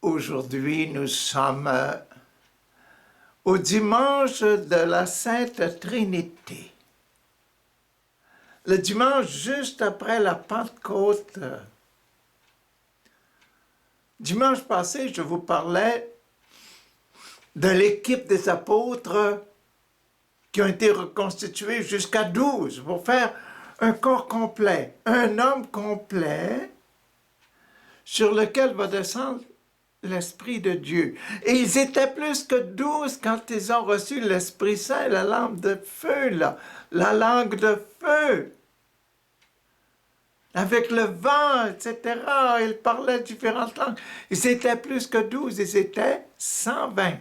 Aujourd'hui, nous sommes au dimanche de la Sainte Trinité. Le dimanche juste après la Pentecôte. Dimanche passé, je vous parlais de l'équipe des apôtres qui ont été reconstitués jusqu'à 12 pour faire un corps complet, un homme complet sur lequel va descendre l'Esprit de Dieu. Et ils étaient plus que 12 quand ils ont reçu l'Esprit Saint, la lampe de feu, là, la langue de feu. Avec le vent, etc. Ils parlaient différentes langues. Ils étaient plus que 12, ils étaient 120.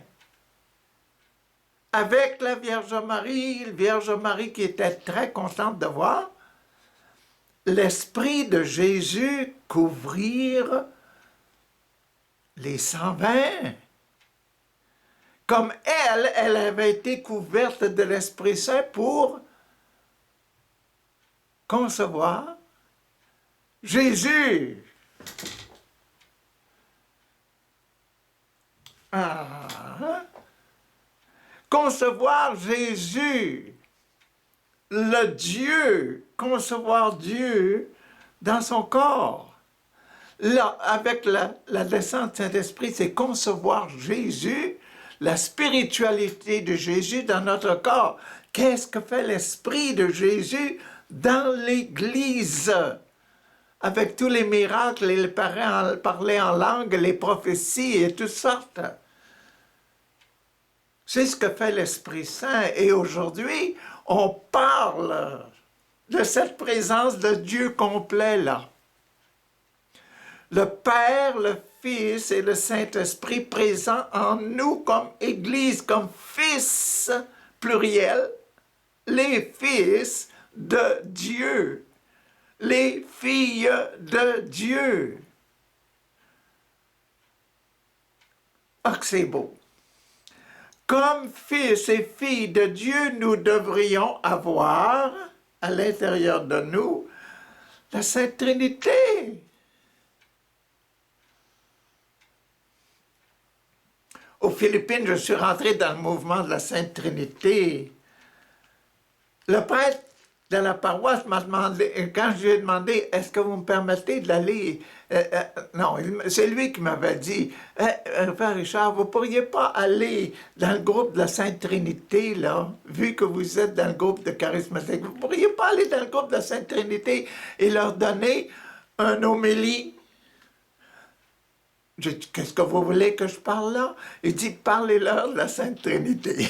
Avec la Vierge Marie qui était très contente de voir l'Esprit de Jésus couvrir les 120. Comme elle avait été couverte de l'Esprit Saint pour concevoir Jésus. Concevoir Jésus, le Dieu, concevoir Dieu dans son corps. Là, avec la descente du Saint-Esprit, c'est concevoir Jésus, la spiritualité de Jésus dans notre corps. Qu'est-ce que fait l'Esprit de Jésus dans l'Église? Avec tous les miracles, il parlait en langue, les prophéties et toutes sortes. C'est ce que fait l'Esprit Saint. Et aujourd'hui, on parle de cette présence de Dieu complet là. Le Père, le Fils et le Saint-Esprit présents en nous comme Église, comme fils pluriel, les fils de Dieu, les filles de Dieu. Ah, que c'est beau! Comme fils et filles de Dieu, nous devrions avoir à l'intérieur de nous la Sainte Trinité. Aux Philippines, je suis rentré dans le mouvement de la Sainte Trinité. Le prêtre de la paroisse m'a demandé, quand je lui ai demandé, est-ce que vous me permettez d'aller... non, c'est lui qui m'avait dit, Frère Richard, vous ne pourriez pas aller dans le groupe de la Sainte Trinité, là, vu que vous êtes dans le groupe de charismatique, vous ne pourriez pas aller dans le groupe de la Sainte Trinité et leur donner un homélie? J'ai dit, qu'est-ce que vous voulez que je parle là? Il dit, parlez-leur de la Sainte Trinité.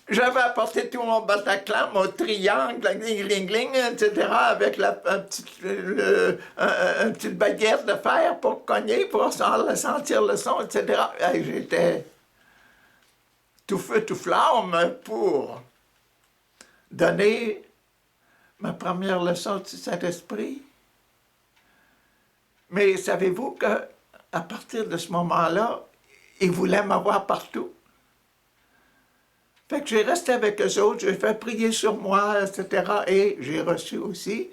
J'avais apporté tout mon Bataclan, mon triangle, gling, etc., avec une petite baguette de fer pour cogner, pour sentir le son, etc. J'étais tout feu, tout flamme pour donner ma première leçon du Saint-Esprit. Mais savez-vous qu'à partir de ce moment-là, ils voulaient m'avoir partout. Fait que j'ai resté avec eux autres, j'ai fait prier sur moi, etc. Et j'ai reçu aussi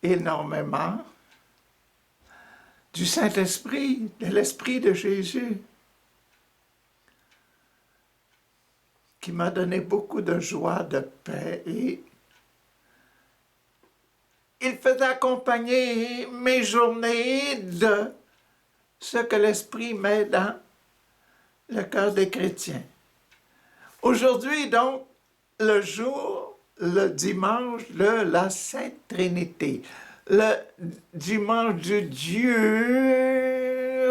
énormément du Saint-Esprit, de l'Esprit de Jésus, qui m'a donné beaucoup de joie, de paix. Et il faisait accompagner mes journées de ce que l'Esprit met dans le cœur des chrétiens. Aujourd'hui, donc, le jour, le dimanche de la Sainte Trinité, le dimanche de Dieu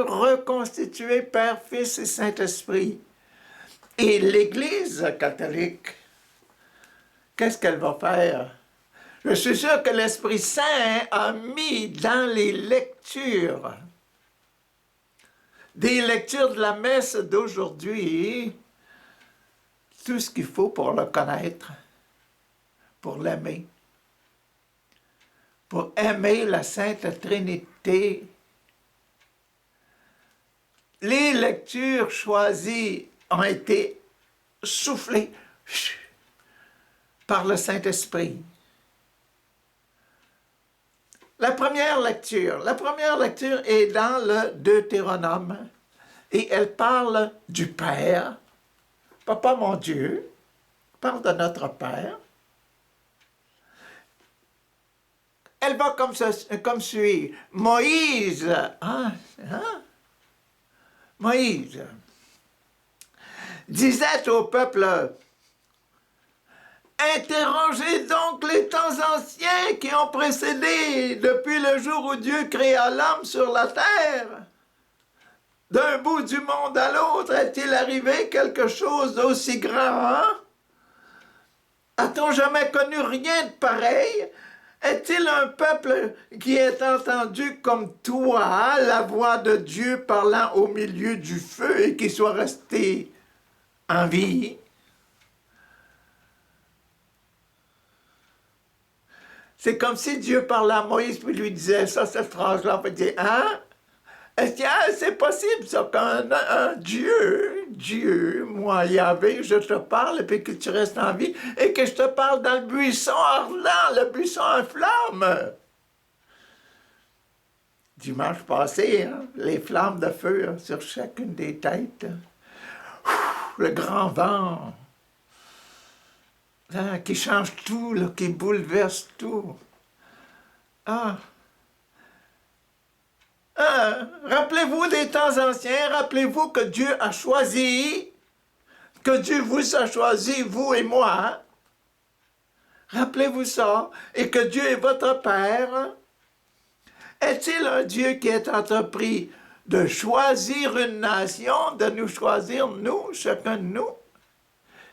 reconstitué Père, Fils et Saint-Esprit. Et l'Église catholique, qu'est-ce qu'elle va faire? Je suis sûr que l'Esprit Saint a mis dans les lectures, des lectures de la messe d'aujourd'hui, tout ce qu'il faut pour le connaître, pour l'aimer, pour aimer la Sainte Trinité. Les lectures choisies ont été soufflées par le Saint-Esprit. La première lecture est dans le Deutéronome et elle parle du Père. Papa mon Dieu parle de notre Père. Elle va comme suit. Moïse, Moïse disait au peuple, interrogez donc les temps anciens qui ont précédé depuis le jour où Dieu créa l'homme sur la terre. D'un bout du monde à l'autre, est-il arrivé quelque chose d'aussi grand? A-t-on jamais connu rien de pareil? Est-il un peuple qui ait entendu comme toi la voix de Dieu parlant au milieu du feu et qui soit resté en vie? C'est comme si Dieu parlait à Moïse puis lui disait ça, cette phrase-là, puis il dit, hein? Est-ce que c'est possible ça qu'un Dieu, moi Yahvé, je te parle et puis que tu restes en vie et que je te parle dans le buisson ardent, le buisson en flammes? Dimanche passé, hein, les flammes de feu hein, sur chacune des têtes. Le grand vent hein, qui change tout, là, qui bouleverse tout. Ah! Rappelez-vous des temps anciens, rappelez-vous que Dieu a choisi, que Dieu vous a choisi, vous et moi. Rappelez-vous ça, et que Dieu est votre Père. Est-il un Dieu qui est entrepris de choisir une nation, de nous choisir, nous, chacun de nous?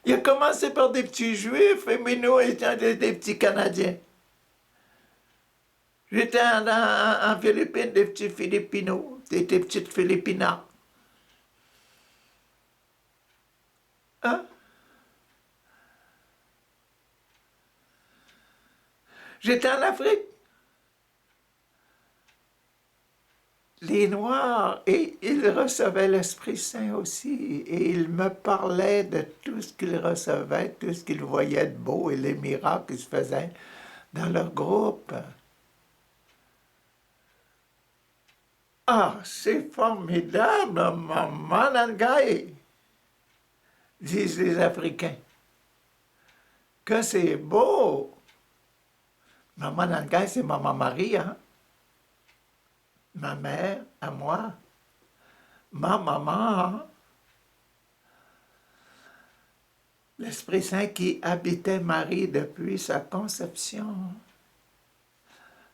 Il a commencé par des petits Juifs, et nous étions des petits Canadiens. J'étais en Philippines, des petits Philippinos, des petites Philippinas. Hein? J'étais en Afrique. Les Noirs, et ils recevaient l'Esprit Saint aussi, et ils me parlaient de tout ce qu'ils recevaient, tout ce qu'ils voyaient de beau et les miracles qui se faisaient dans leur groupe. Ah, c'est formidable, Maman Nangaï, disent les Africains. Que c'est beau! Maman Nangaï, c'est Maman Marie, hein? Ma mère, à moi, ma maman, l'Esprit Saint qui habitait Marie depuis sa conception.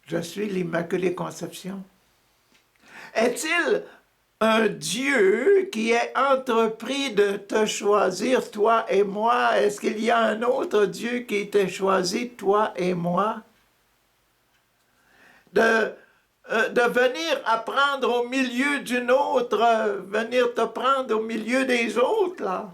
Je suis l'Immaculée Conception. Est-il un Dieu qui est entrepris de te choisir, toi et moi? Est-ce qu'il y a un autre Dieu qui t'a choisi, toi et moi? De venir apprendre au milieu d'une autre, venir te prendre au milieu des autres, là.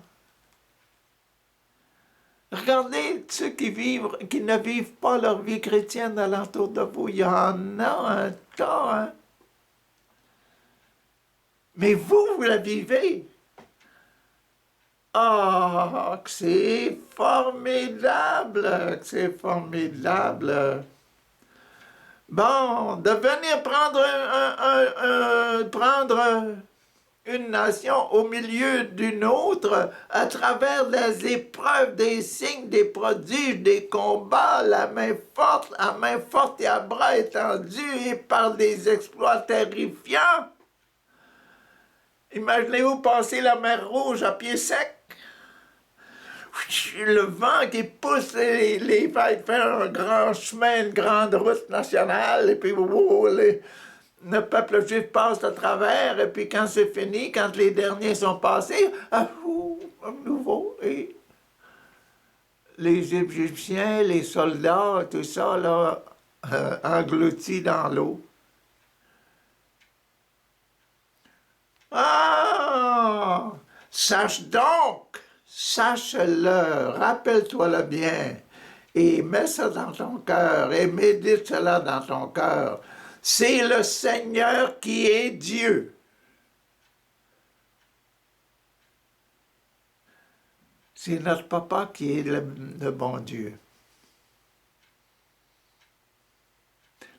Regardez ceux qui ne vivent pas leur vie chrétienne alentour de vous. Il y en a un tas, hein? Mais vous la vivez. Ah, que c'est formidable, que c'est formidable. Bon, de venir prendre une nation au milieu d'une autre à travers les épreuves, des signes, des prodiges, des combats, à main forte et à bras étendus et par des exploits terrifiants. Imaginez-vous passer la mer Rouge à pied sec. Le vent qui pousse les vagues, faire un grand chemin, une grande route nationale, et puis le peuple juif passe à travers, et puis quand c'est fini, quand les derniers sont passés, à nouveau, et les Égyptiens, les soldats, tout ça, là, engloutis dans l'eau. Ah! Sache-le, rappelle-toi-le bien, et mets ça dans ton cœur, et médite cela dans ton cœur. C'est le Seigneur qui est Dieu. C'est notre papa qui est le bon Dieu.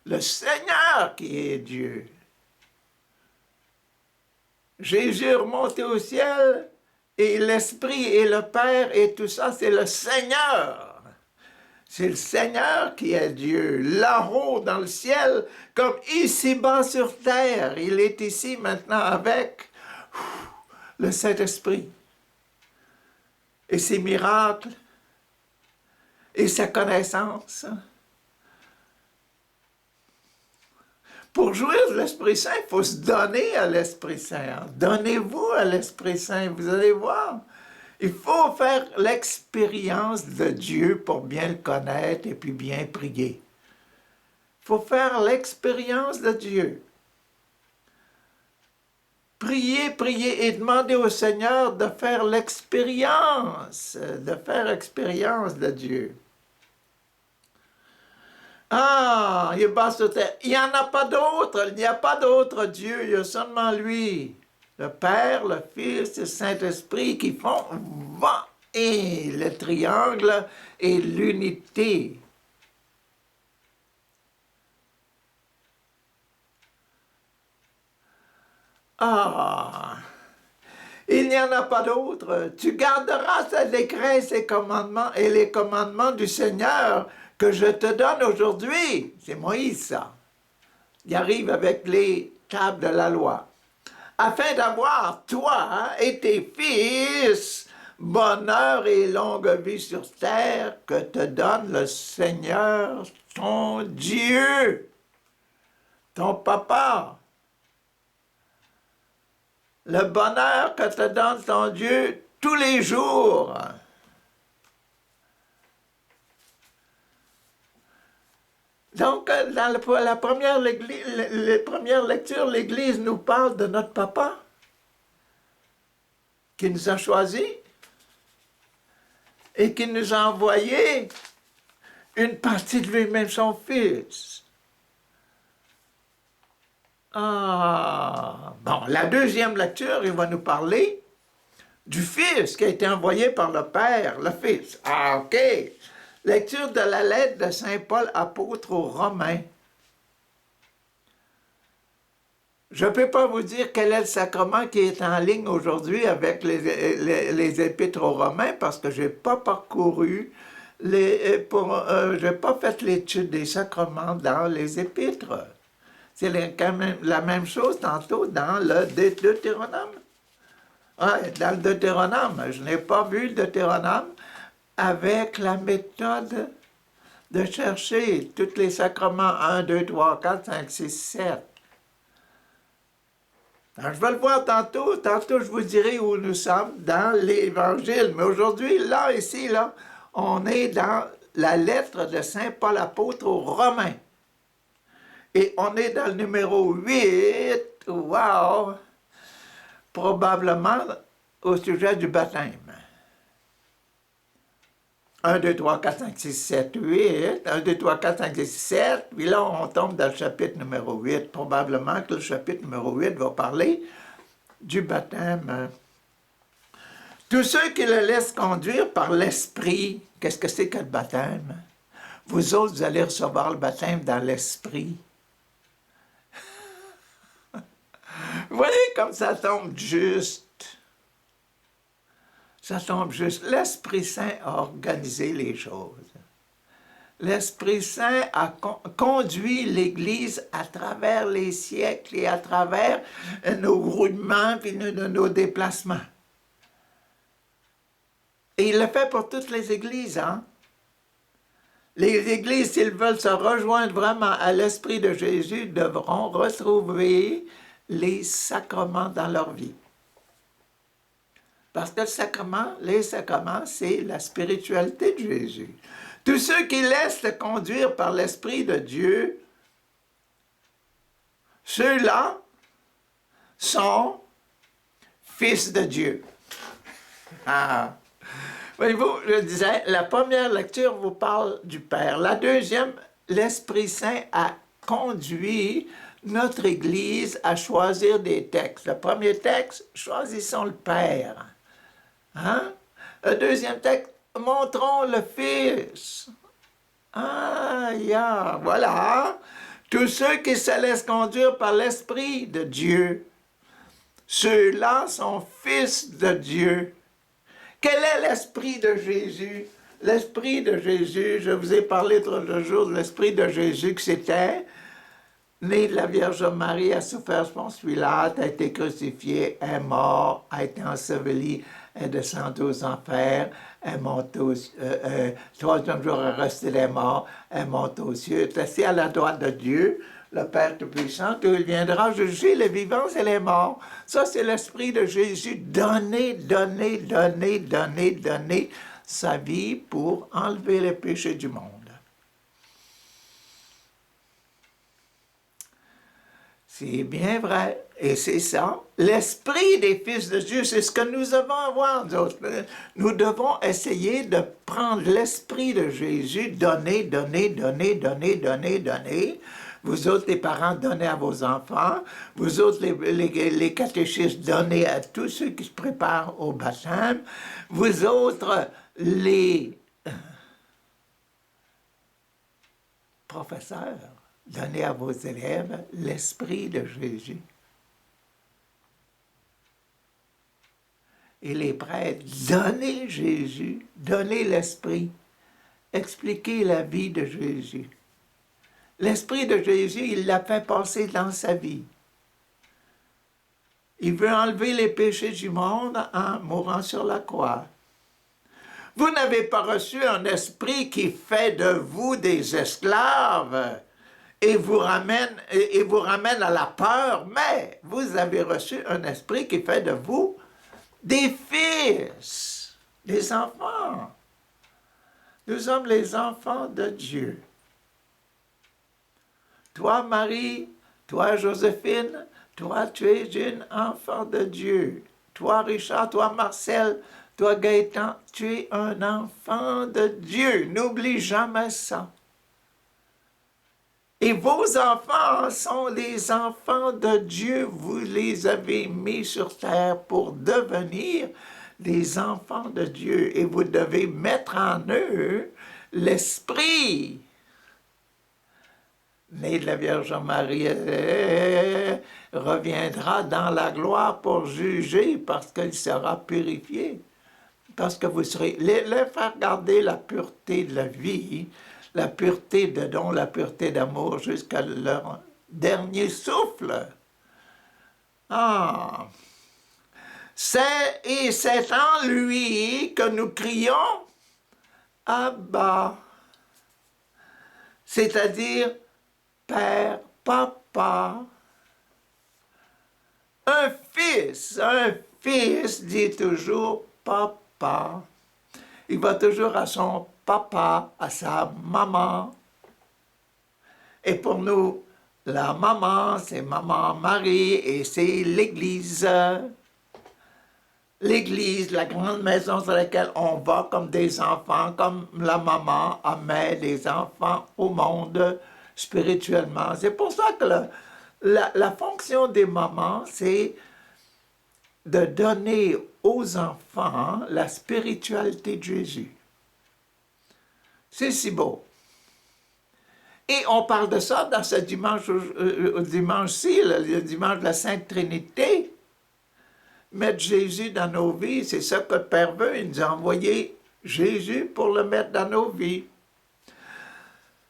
le Seigneur qui est Dieu. Jésus est remonté au ciel, et l'Esprit et le Père et tout ça, c'est le Seigneur. C'est le Seigneur qui est Dieu, là-haut dans le ciel, comme ici-bas sur terre. Il est ici maintenant avec le Saint-Esprit. Et ses miracles, et sa connaissance. Pour jouir de l'Esprit Saint, il faut se donner à l'Esprit Saint. Donnez-vous à l'Esprit Saint, vous allez voir. Il faut faire l'expérience de Dieu pour bien le connaître et puis bien prier. Il faut faire l'expérience de Dieu. Priez, priez et demandez au Seigneur de faire l'expérience de Dieu. Ah, il est bas sur terre. Il n'y en a pas d'autre. Il n'y a pas d'autre Dieu. Il y a seulement lui. Le Père, le Fils et le Saint-Esprit qui font et le triangle et l'unité. Ah, il n'y en a pas d'autre. Tu garderas ses décrets, ses commandements et les commandements du Seigneur que je te donne aujourd'hui. C'est Moïse, ça. Il arrive avec les tables de la loi. Afin d'avoir, toi et tes fils, bonheur et longue vie sur terre que te donne le Seigneur, ton Dieu, ton papa. Le bonheur que te donne ton Dieu tous les jours. Donc, dans la première lecture, l'Église nous parle de notre papa qui nous a choisis et qui nous a envoyé une partie de lui-même, son Fils. Ah, bon, la deuxième lecture, il va nous parler du Fils qui a été envoyé par le Père, le Fils. Ah, OK. Lecture de la lettre de Saint Paul, apôtre aux Romains. Je ne peux pas vous dire quel est le sacrement qui est en ligne aujourd'hui avec les épîtres aux Romains parce que je n'ai pas parcouru, je n'ai pas fait l'étude des sacrements dans les épîtres. C'est quand même la même chose tantôt dans le Deutéronome. Ouais, dans le Deutéronome, je n'ai pas vu le Deutéronome avec la méthode de chercher tous les sacrements 1, 2, 3, 4, 5, 6, 7. Alors, je vais le voir tantôt. Tantôt, je vous dirai où nous sommes dans l'Évangile. Mais aujourd'hui, là, ici, là, on est dans la lettre de Saint Paul apôtre aux Romains. Et on est dans le numéro 8. Wow! Probablement au sujet du baptême. 1, 2, 3, 4, 5, 6, 7, 8. 1, 2, 3, 4, 5, 6, 7. Puis là, on tombe dans le chapitre numéro 8. Probablement que le chapitre numéro 8 va parler du baptême. Tous ceux qui le laissent conduire par l'Esprit, qu'est-ce que c'est que le baptême? Vous autres, vous allez recevoir le baptême dans l'Esprit. Vous voyez comme ça tombe juste. Ça tombe juste. L'Esprit Saint a organisé les choses. L'Esprit Saint a conduit l'Église à travers les siècles et à travers nos roulements et nos déplacements. Et il le fait pour toutes les Églises, hein? Les Églises, s'ils veulent se rejoindre vraiment à l'Esprit de Jésus, devront retrouver les sacrements dans leur vie. Parce que les sacrements, c'est la spiritualité de Jésus. Tous ceux qui laissent se conduire par l'Esprit de Dieu, ceux-là sont fils de Dieu. Ah. Voyez-vous, je disais, la première lecture vous parle du Père. La deuxième, l'Esprit Saint a conduit notre Église à choisir des textes. Le premier texte, choisissons le Père. Hein? Le deuxième texte, montrons le Fils. Ah, voilà. Tous ceux qui se laissent conduire par l'Esprit de Dieu, ceux-là sont fils de Dieu. Quel est l'Esprit de Jésus? L'Esprit de Jésus, je vous ai parlé l'autre jour de l'Esprit de Jésus, que c'était né de la Vierge Marie, a souffert Ponce Pilate, a été crucifié, est mort, a été enseveli, est descendu aux enfers, est monté troisième jour est resté les morts, est monté aux cieux, est assis à la droite de Dieu, le Père Tout-Puissant, où il viendra juger les vivants et les morts. Ça, c'est l'Esprit de Jésus, donner sa vie pour enlever les péchés du monde. C'est bien vrai, et c'est ça. L'esprit des fils de Dieu, c'est ce que nous devons avoir. Nous devons essayer de prendre l'esprit de Jésus, donner. Vous autres, les parents, donnez à vos enfants. Vous autres, les catéchistes, donnez à tous ceux qui se préparent au baptême. Vous autres, les professeurs, donnez à vos élèves l'Esprit de Jésus. Et les prêtres, donnez Jésus, donnez l'Esprit. Expliquez la vie de Jésus. L'Esprit de Jésus, il l'a fait passer dans sa vie. Il veut enlever les péchés du monde en mourant sur la croix. Vous n'avez pas reçu un esprit qui fait de vous des esclaves et vous ramène à la peur, mais vous avez reçu un esprit qui fait de vous des fils, des enfants. Nous sommes les enfants de Dieu. Toi, Marie, toi, Joséphine, toi, tu es une enfant de Dieu. Toi, Richard, toi, Marcel, toi, Gaëtan, tu es un enfant de Dieu. N'oublie jamais ça. Et vos enfants sont les enfants de Dieu. Vous les avez mis sur terre pour devenir des enfants de Dieu. Et vous devez mettre en eux l'esprit. Né de la Vierge Marie reviendra dans la gloire pour juger parce qu'il sera purifié. Parce que vous serez... Les faire garder la pureté de la vie, la pureté de don, la pureté d'amour jusqu'à leur dernier souffle. Ah! C'est en lui que nous crions « Abba », c'est-à-dire « Père, Papa ». Un fils dit toujours « Papa ». Il va toujours à son papa, à sa maman. Et pour nous, la maman, c'est Maman Marie et c'est l'Église. L'Église, la grande maison sur laquelle on va comme des enfants, comme la maman amène les enfants au monde spirituellement. C'est pour ça que la fonction des mamans, c'est de donner aux enfants la spiritualité de Jésus. C'est si beau. Et on parle de ça dans ce dimanche-ci, le dimanche de la Sainte Trinité. Mettre Jésus dans nos vies, c'est ça que le Père veut. Il nous a envoyé Jésus pour le mettre dans nos vies.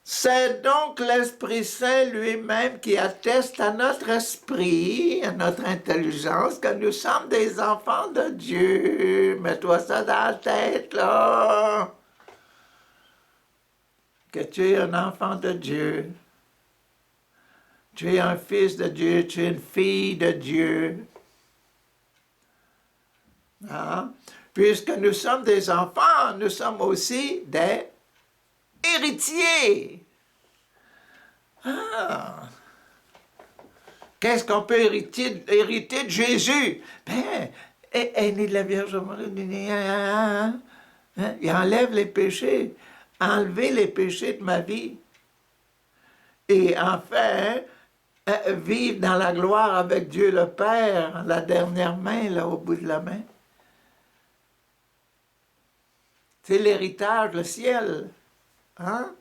C'est donc l'Esprit Saint lui-même qui atteste à notre esprit, à notre intelligence, que nous sommes des enfants de Dieu. Mets-toi ça dans la tête, là. Que tu es un enfant de Dieu. Tu es un fils de Dieu, tu es une fille de Dieu. Hein? Puisque nous sommes des enfants, nous sommes aussi des héritiers. Ah! Qu'est-ce qu'on peut hériter de Jésus? Ben, elle est de la Vierge Marie. Hein? Il enlève les péchés. Enlever les péchés de ma vie. Et enfin, vivre dans la gloire avec Dieu le Père, la dernière main, là, au bout de la main. C'est l'héritage, le ciel. Hein?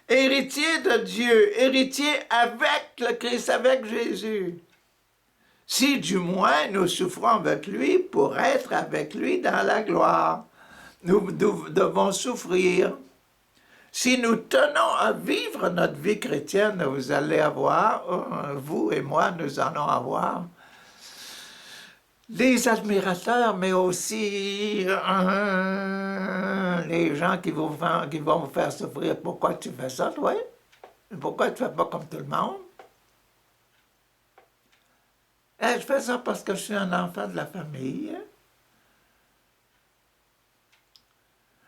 Héritier de Dieu, héritier avec le Christ, avec Jésus. Si du moins nous souffrons avec lui pour être avec lui dans la gloire. Nous devons souffrir. Si nous tenons à vivre notre vie chrétienne, vous allez avoir, vous et moi, nous allons avoir des admirateurs, mais aussi les gens qui vont vous faire souffrir. Pourquoi tu fais ça, toi? Pourquoi tu ne fais pas comme tout le monde? Je fais ça parce que je suis un enfant de la famille.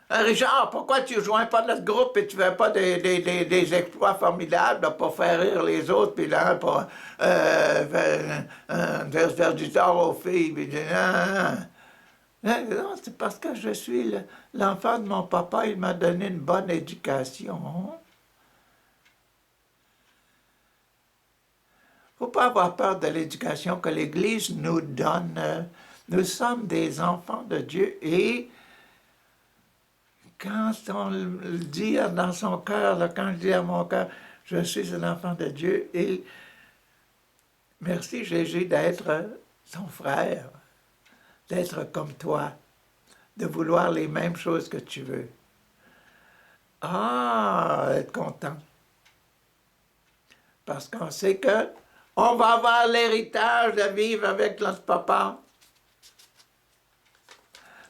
Richard, pourquoi tu ne joins pas notre groupe et tu ne fais pas des exploits formidables pour faire rire les autres, puis là, pour faire du tort aux filles, puis non, c'est parce que je suis l'enfant de mon papa, il m'a donné une bonne éducation. Il ne faut pas avoir peur de l'éducation que l'Église nous donne. Nous sommes des enfants de Dieu et quand on le dit dans son cœur, quand je dis à mon cœur, je suis un enfant de Dieu et merci Jésus d'être son frère, d'être comme toi, de vouloir les mêmes choses que tu veux. Ah, être content. Parce qu'on sait que on va avoir l'héritage de vivre avec notre papa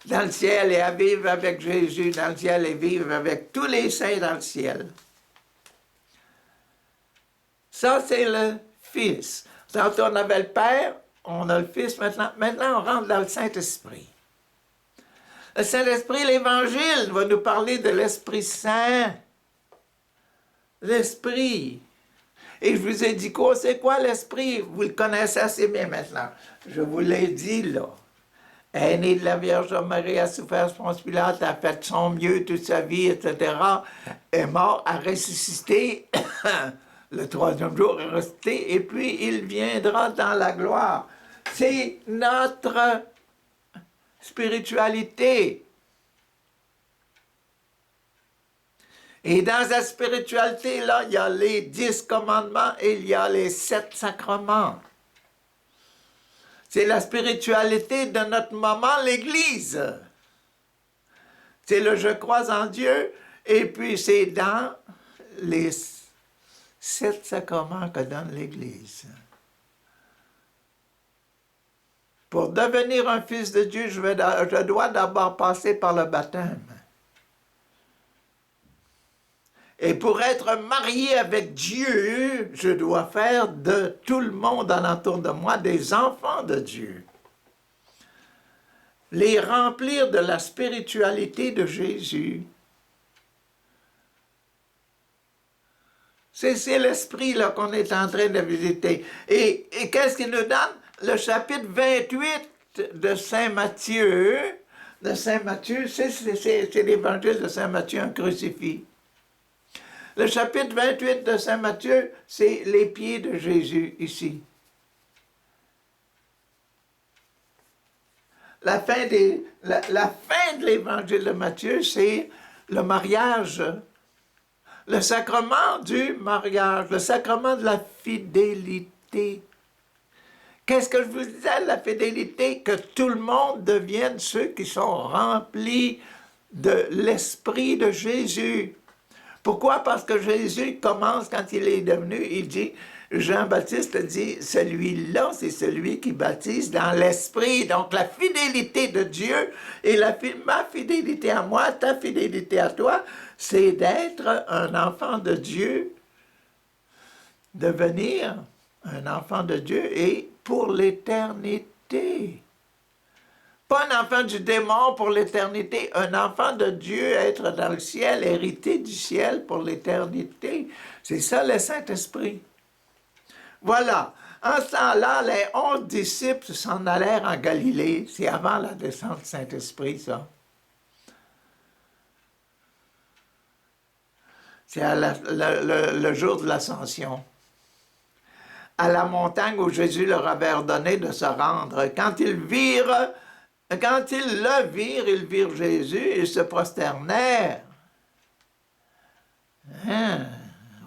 dans le ciel et à vivre avec Jésus dans le ciel et vivre avec tous les saints dans le ciel. Ça, c'est le Fils. Tantôt, on avait le Père, on a le Fils maintenant. Maintenant, on rentre dans le Saint-Esprit. Le Saint-Esprit, l'Évangile, va nous parler de l'Esprit Saint. L'Esprit. Et je vous ai dit quoi? C'est quoi l'Esprit? Vous le connaissez assez bien maintenant. Je vous l'ai dit, là. Elle est née de la Vierge Marie, a souffert Ponce Pilate, a fait son mieux toute sa vie, etc. Est mort, a ressuscité. Le troisième jour est ressuscité. Et puis, il viendra dans la gloire. C'est notre spiritualité. Et dans cette spiritualité-là, il y a les 10 commandements et il y a les 7 sacrements. C'est la spiritualité de notre moment, l'Église. C'est le « je crois en Dieu » et puis c'est dans les 7 sacrements que donne l'Église. Pour devenir un fils de Dieu, je dois d'abord passer par le baptême. Et pour être marié avec Dieu, je dois faire de tout le monde alentour de moi des enfants de Dieu. Les remplir de la spiritualité de Jésus. C'est l'esprit là qu'on est en train de visiter. Et qu'est-ce qu'il nous donne? Le chapitre 28 de Saint Matthieu. C'est l'évangile de Saint Matthieu, un crucifix. Le chapitre 28 de Saint Matthieu, c'est les pieds de Jésus ici. La fin de l'évangile de Matthieu, c'est le mariage, le sacrement du mariage, le sacrement de la fidélité. Qu'est-ce que je vous disais, la fidélité? Que tout le monde devienne ceux qui sont remplis de l'esprit de Jésus. Pourquoi? Parce que Jésus commence, quand il est devenu, il dit, Jean-Baptiste dit, celui-là, c'est celui qui baptise dans l'esprit. Donc la fidélité de Dieu et ma fidélité à moi, ta fidélité à toi, c'est d'être un enfant de Dieu, devenir un enfant de Dieu et pour l'éternité. Pas un enfant du démon pour l'éternité, un enfant de Dieu, être dans le ciel, hériter du ciel pour l'éternité. C'est ça le Saint-Esprit. Voilà. En ce temps-là, les 11 disciples s'en allèrent en Galilée. C'est avant la descente du Saint-Esprit, ça. C'est le jour de l'Ascension. À la montagne où Jésus leur avait ordonné de se rendre. Quand ils le virent, ils virent Jésus, ils se prosternèrent. Hein?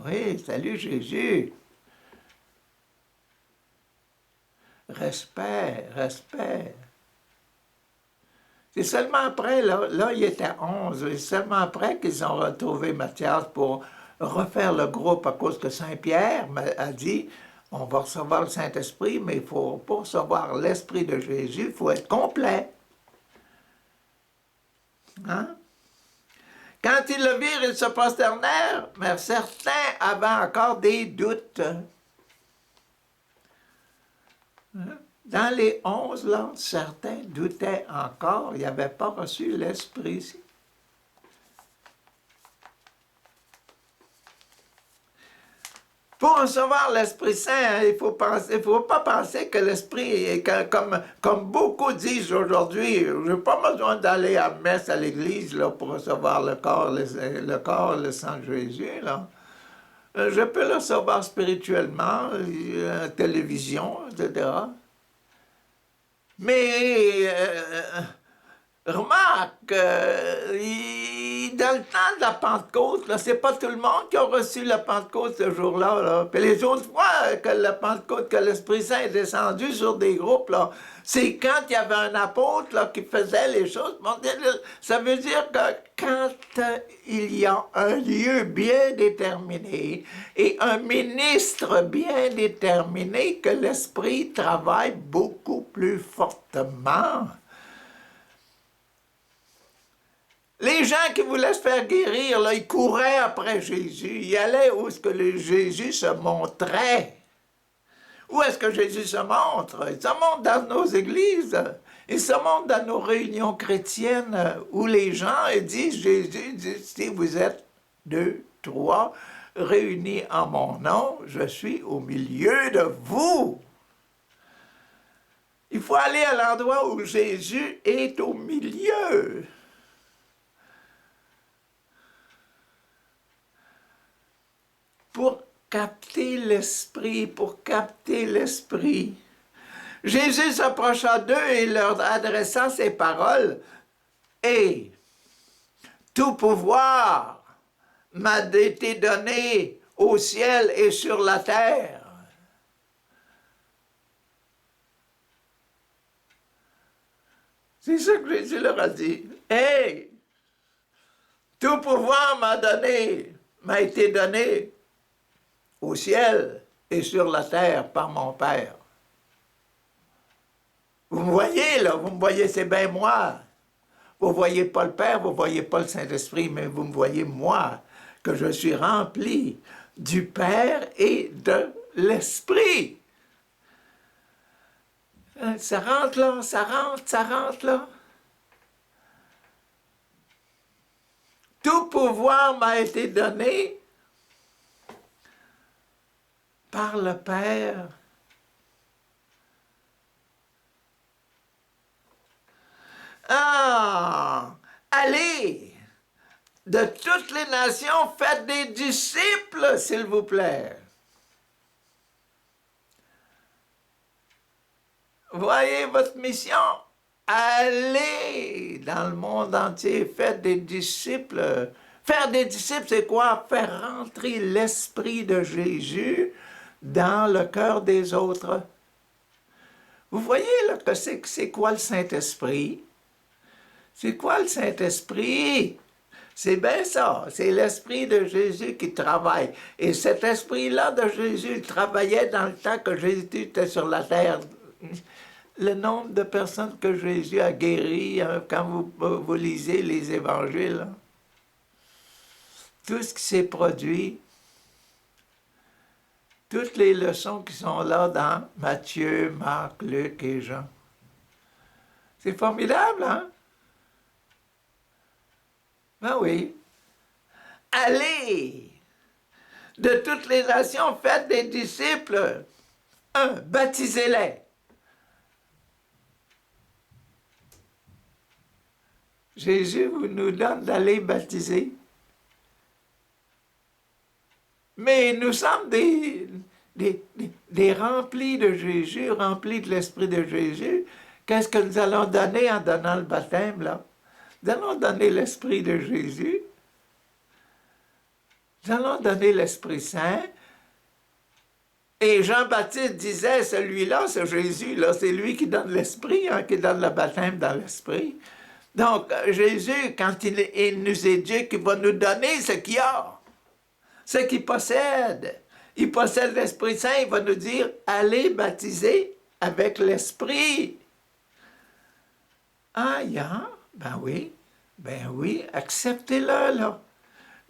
Oui, salut Jésus. Respect, respect. C'est seulement après, là, il était 11, c'est seulement après qu'ils ont retrouvé Matthias pour refaire le groupe à cause que Saint-Pierre a dit, on va recevoir le Saint-Esprit, mais il faut, pour recevoir l'Esprit de Jésus, il faut être complet. Hein? Quand ils le virent, ils se prosternèrent, mais certains avaient encore des doutes. Hein? Dans les 11 langues, certains doutaient encore, ils n'avaient pas reçu l'Esprit. Pour recevoir l'Esprit Saint, hein, il ne faut pas penser que l'Esprit est comme beaucoup disent aujourd'hui. Je n'ai pas besoin d'aller à messe à l'église là, pour recevoir le corps, le sang de Jésus. Là. Je peux le recevoir spirituellement, à la télévision, etc. Mais remarque, dans le temps de la Pentecôte, c'est pas tout le monde qui a reçu la Pentecôte ce jour-là. Là. Puis les autres fois que la Pentecôte, que l'Esprit Saint est descendu sur des groupes, là, c'est quand il y avait un apôtre là, qui faisait les choses. Ça veut dire que quand il y a un lieu bien déterminé et un ministre bien déterminé, que l'Esprit travaille beaucoup plus fortement. Les gens qui voulaient se faire guérir, là, ils couraient après Jésus. Ils allaient où est-ce que Jésus se montrait. Où est-ce que Jésus se montre? Il se montre dans nos églises. Il se montre dans nos réunions chrétiennes où les gens disent, Jésus dit, si vous êtes 2, 3 réunis en mon nom, je suis au milieu de vous. Il faut aller à l'endroit où Jésus est au milieu. Pour capter l'esprit, pour capter l'esprit. Jésus s'approcha d'eux et leur adressa ces paroles. « Et tout pouvoir m'a été donné au ciel et sur la terre. » C'est ça que Jésus leur a dit. « Hey, tout pouvoir m'a été donné au ciel et sur la terre par mon Père. » Vous me voyez, là, vous me voyez, c'est bien moi. Vous ne voyez pas le Père, vous ne voyez pas le Saint-Esprit, mais vous me voyez moi, que je suis rempli du Père et de l'Esprit. Ça rentre là, ça rentre là. Tout pouvoir m'a été donné par le Père. Ah! Allez! De toutes les nations, faites des disciples, s'il vous plaît. Voyez votre mission. Allez dans le monde entier, faites des disciples. Faire des disciples, c'est quoi? Faire rentrer l'Esprit de Jésus dans le cœur des autres. Vous voyez là que c'est quoi le Saint-Esprit? C'est quoi le Saint-Esprit? C'est bien ça, c'est l'Esprit de Jésus qui travaille. Et cet Esprit-là de Jésus, il travaillait dans le temps que Jésus était sur la terre. Le nombre de personnes que Jésus a guéries, hein, quand vous lisez les évangiles, hein, tout ce qui s'est produit, toutes les leçons qui sont là dans Matthieu, Marc, Luc et Jean. C'est formidable, hein? Ben oui. Allez! De toutes les nations, faites des disciples. 1. Baptisez-les. Jésus nous donne d'aller baptiser. Mais nous sommes des remplis de Jésus, remplis de l'Esprit de Jésus. Qu'est-ce que nous allons donner en donnant le baptême, là? Nous allons donner l'Esprit de Jésus. Nous allons donner l'Esprit Saint. Et Jean-Baptiste disait, celui-là, c'est Jésus, là, c'est lui qui donne l'Esprit, hein, qui donne le baptême dans l'Esprit. Donc, Jésus, quand il nous éduque, il va nous donner ce qu'il a, ce qu'il possède. Il possède l'Esprit Saint, il va nous dire, allez baptiser avec l'Esprit. Ah, ben oui, acceptez-le, là.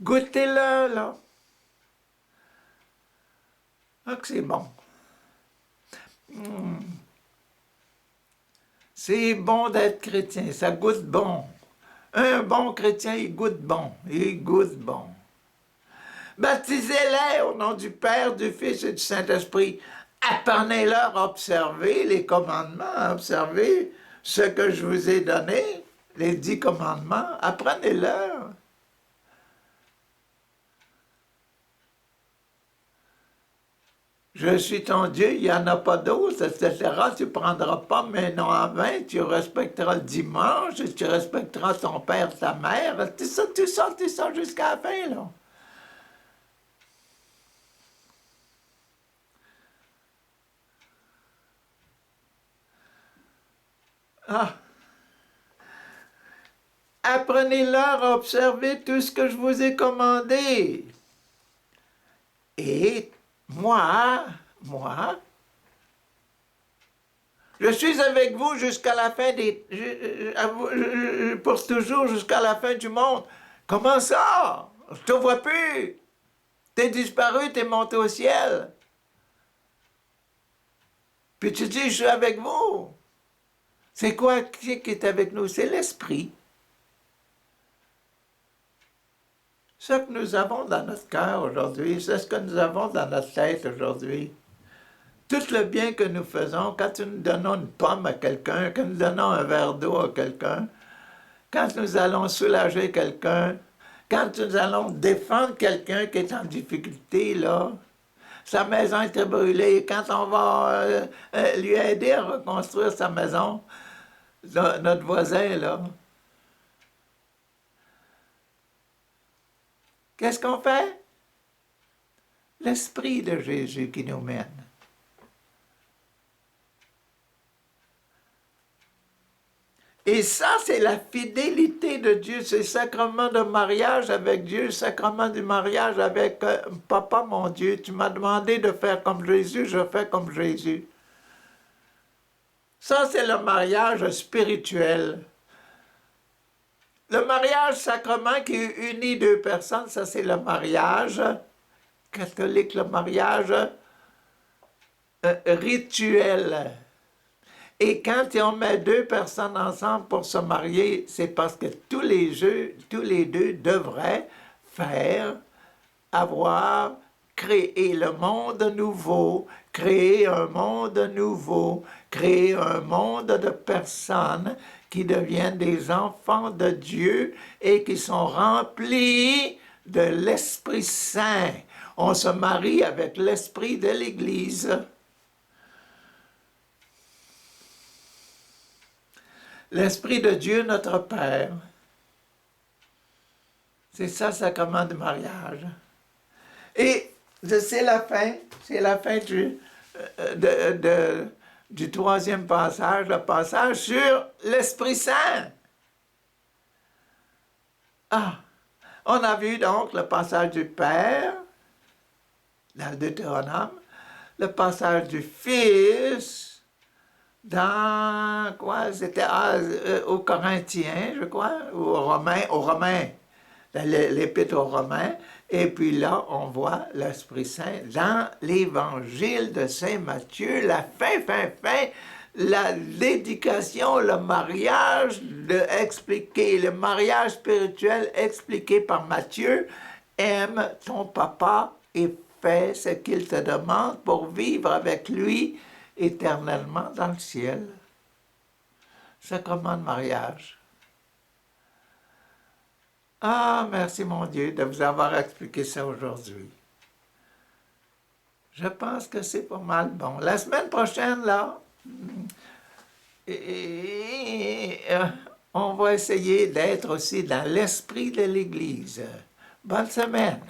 Goûtez-le, là. Ah, que c'est bon. C'est bon d'être chrétien, ça goûte bon. Un bon chrétien, il goûte bon, il goûte bon. Baptisez-les au nom du Père, du Fils et du Saint-Esprit. Apprenez-leur à observer les commandements, à observer ce que je vous ai donné, les 10 commandements. Apprenez-leur. Je suis ton Dieu, il n'y en a pas d'autre, etc. Tu ne prendras pas mes noms en vain, tu respecteras le dimanche, tu respecteras ton père, ta mère, tout ça jusqu'à la fin, là. Ah! Apprenez-leur à observer tout ce que je vous ai commandé. Et moi, je suis avec vous jusqu'à la fin pour toujours, jusqu'à la fin du monde. Comment ça? Je te vois plus. T'es disparu, t'es monté au ciel. Puis tu dis, je suis avec vous. C'est quoi qui est avec nous? C'est l'Esprit. Ce que nous avons dans notre cœur aujourd'hui, c'est ce que nous avons dans notre tête aujourd'hui. Tout le bien que nous faisons, quand nous donnons une pomme à quelqu'un, quand nous donnons un verre d'eau à quelqu'un, quand nous allons soulager quelqu'un, quand nous allons défendre quelqu'un qui est en difficulté, là, sa maison était brûlée, quand on va lui aider à reconstruire sa maison, notre voisin, là, qu'est-ce qu'on fait? L'Esprit de Jésus qui nous mène. Et ça, c'est la fidélité de Dieu, c'est le sacrement de mariage avec Dieu, le sacrement du mariage avec Papa, mon Dieu. Tu m'as demandé de faire comme Jésus, je fais comme Jésus. Ça, c'est le mariage spirituel. Le mariage sacrement qui unit deux personnes, ça, c'est le mariage catholique, le mariage rituel. Et quand on met deux personnes ensemble pour se marier, c'est parce que tous les deux devraient créer le monde nouveau, créer un monde nouveau, créer un monde de personnes qui deviennent des enfants de Dieu et qui sont remplis de l'Esprit Saint. On se marie avec l'Esprit de l'Église. L'Esprit de Dieu, notre Père. C'est ça, sacrement du mariage. Et c'est la fin du troisième passage, le passage sur l'Esprit Saint. Ah, on a vu donc le passage du Père, dans le Deutéronome, le passage du Fils, dans quoi? C'était aux Corinthiens, je crois, ou aux Romains, l'Épître aux Romains. Et puis là, on voit l'Esprit Saint dans l'Évangile de Saint Matthieu, la fin, la dédication, le mariage le mariage spirituel expliqué par Matthieu. Aime ton papa et fais ce qu'il te demande pour vivre avec lui éternellement dans le ciel. Sacrement de mariage. Ah, merci mon Dieu de vous avoir expliqué ça aujourd'hui. Je pense que c'est pas mal bon. La semaine prochaine, là, on va essayer d'être aussi dans l'esprit de l'Église. Bonne semaine!